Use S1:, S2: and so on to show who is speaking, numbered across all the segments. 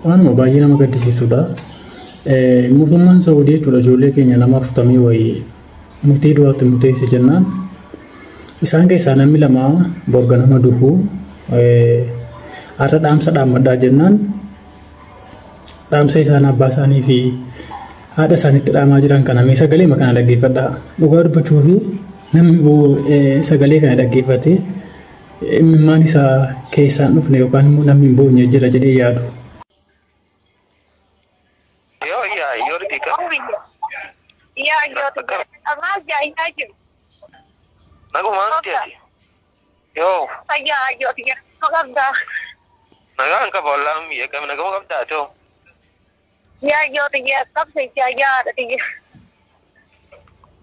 S1: Waan baay'ee nama gaddisiisudha. Mootummaan Saawudii jechuudha ijoollee keenya nama 40 wayii murtii du'aatti murteesse jennaan. Isaan keessaa namni lama borga nama du'u har'a dhaamsa dhaammadhaa jennaan. Dhaamsa isaan abbaa isaanii fi haadha isaaniitti dhaamaa jiran kana mee sagalee kana dhaggeeffadhaa. Dhugaa dubbachuu fi namni sagalee kana dhaggeeffate imimmaan isaa keessaan dhufne yookaan immoo namni hin boonye jira jedhee yaadu.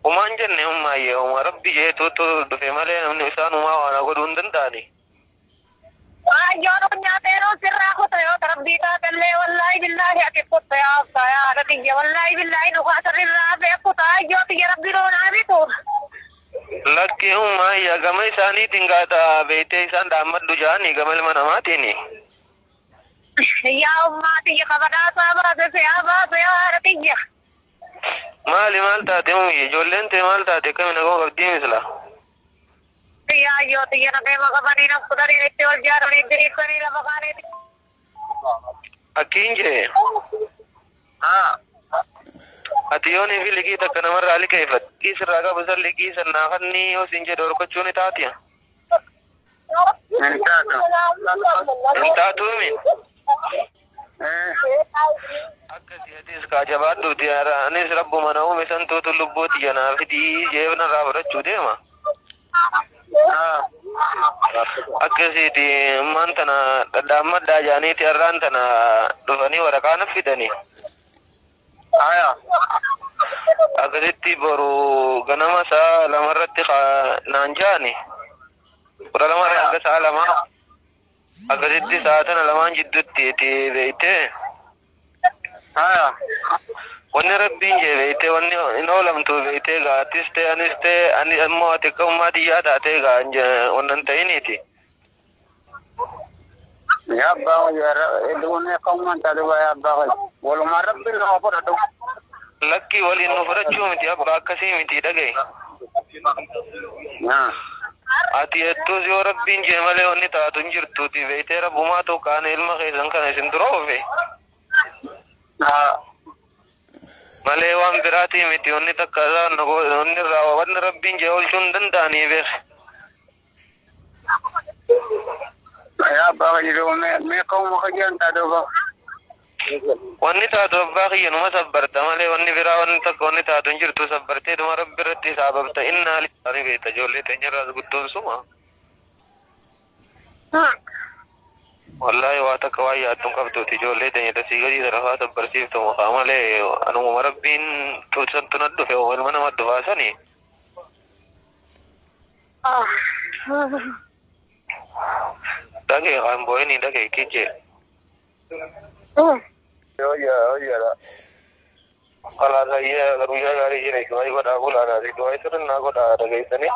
S2: Umaan jenne ummaayee uma rabbi jeetu dhufe malee namni isaan umaa waan godhuu hin danda'ani.
S3: Yoo nyaateeroo sirraa kota yoo rabbii taakallee wallaahi billaahi ati kotta yaa abtaa yaa haadha xiyya wallaahi billaahi dhugaa sirrirraa beekuta yoo xiyya rabbii doonaa bitu.
S2: Lakki ummaayyaa gama isaaniitiin gaata beektee isaan dhaammaddu jaanii gama ilma namaatiini.
S3: Yaa ummaa xiyya kabadhaasaa baase yaa baase yaa haadha xiyya.
S2: Maali maal taate ummi ijoolleen tee maal taate kamina koo qabdii misla.
S3: Yaa yoo xiyya naqee maqabanii nafkudhanii itti wal jaaranii diriirsanii lafa kaaniiti.
S2: Akkiin jee. Ati yoonii fi liqii takka namarraa liqeeffat. Liqii sirraa qabu san liqii sannaa fanni yoo siin jedhe horkachuu ni taatiya. Hin taatu min. Akkasii atis kaajabaadduuti anis rabbuma na uume santuutu lubbuuti janaa fidii jeefna irraa fudhachuu deema. Akkasiiti ammaan tana dhadhaammaddaa jaaniiti har'aan tana dhufanii waraqaa na fidanii. Akkasitti boru ganama saa lamarratti naan jaani. Kudha lamarraa hanga saa lama. Akkasitti saa tana lamaan jidduutti itti beeytee. Wanni rabbiin jee beeytee wanni hin oolamtu beeytee gaattis ta'e anis ta'e ani ammoo ati akka ummaatii yaadaa ta'e wannan ta'iniiti.
S4: Ya abbaa hedduun akka ummaan duba ya abbaa walumaa rabbiin nama fudhatu.
S2: Lakki waliin nu fudhachuu miti abbaa akkasii miti dhagaye. Ati jettuus yoo rabbiin jee malee wanni taatu hin jirtuuti beeytee rabbumaa tokkaan ilma keessan kana isin dura oofe. Malee waan biraatii miti wanni takka wanni irraa wanni rabbiin jee oolchuu hin danda'anii beeku.
S4: Ya abbaa jiru mee ka'uma kajiran taatu ba'a.
S2: Wanni taatu abbaa kiyyanuma sabbarta malee wanni biraa wanni takka wanni taatu hin jirtu sabbartee dhuma rabbi irratti saababta innaa lisaanii beekta ijoollee teenyarraas guddoon suma. Wallahi waa takka waa yaaddu qabduuti ijoollee teenya tasii gadii sarafaa sabbarsiiftu mukaa malee anuma rabbiin tuusantu na dhufe ilma nama dhufaasanii. Dhagee kan boo'inii dhagee kijjee. Oyyadha. Kalaa sayyee guyyaa gaarii jira du'aa godhaa bulaadhaati du'aa sirnaa godhaa dhageessanii.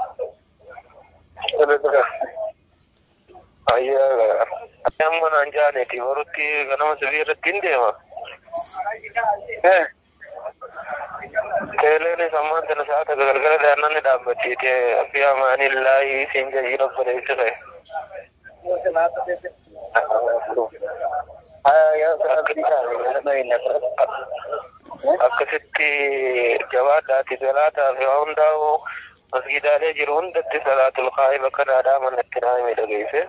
S2: Amma naan jaaneeti barutti ganama sirrii irratti hin deema. Teeleen sammaan tana sa'aata galgala daannanni dhaabbattiite fi amaanillaahi siin jajii rabbaneessi ta'e. Akkasitti jabaadhaati salaataa fi waa hundaa'u masgidaalee jiru hundatti salaatul qaa'ii bakka dhaadhaa manatti naamee dhageesse.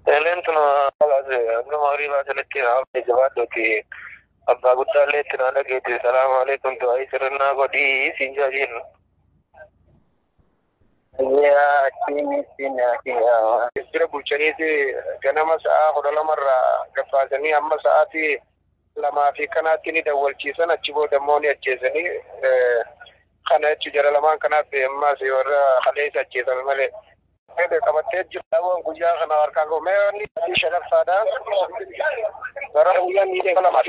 S2: Teeleen tuna marii baasanitti haafne jabaadhuuti abbaa guddaallee itti naa dhageetti salaamu alaikum du'aa sirnaa godhii siin jaajiin. Jira bulchaniiti ganama sa'a 12 gabbaasanii amma sa'aatii 2 kanaatti ni dawwalchiisan achi booda immoo ni ajjeesanii kana jechu jara lamaan kanaaf ammaas warra haleessa ajjeesan malee. Qabattee jirtu guyyaa kana harkaa goomee wanni shanaffaadha. Bara guyyaa miidhee lama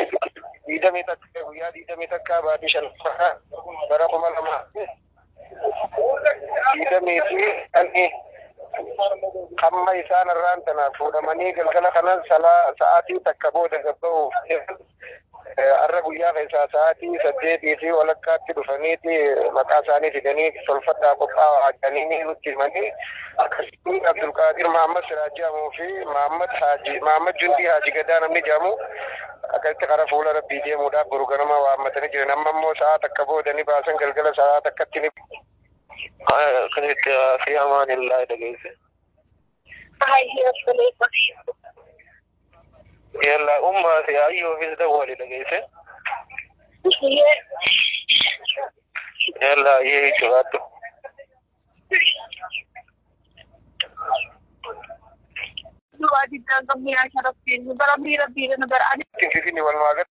S2: guyyaa 20 takka baatii 5 bara 2000 20 أني خم إنسان الرانتنا فوق مني قال خلنا ساعتي تكبود جبوا الرجل يا في ساعتي سديتي في ولا كاتب فنيتي مكاساني في دني سلفت أبقى عجاني وتمني عبد القادر محمد سراجامو في محمد جندي حاجي قدانا من جامو أكيد تعرف ولا ربي دي مودا بروغرامة وامتني جنا ممو ساعة تكبود دني باسن قال ساعة تكتني كنت في أمان الله دقيقة
S3: هاي هي السليقة
S2: يلا أمها في أيوه في الدول دقيقة يلا هي جواتو
S3: وادي الدم يا شرفتي نبر ربي نبر علي
S2: كيفني والماغت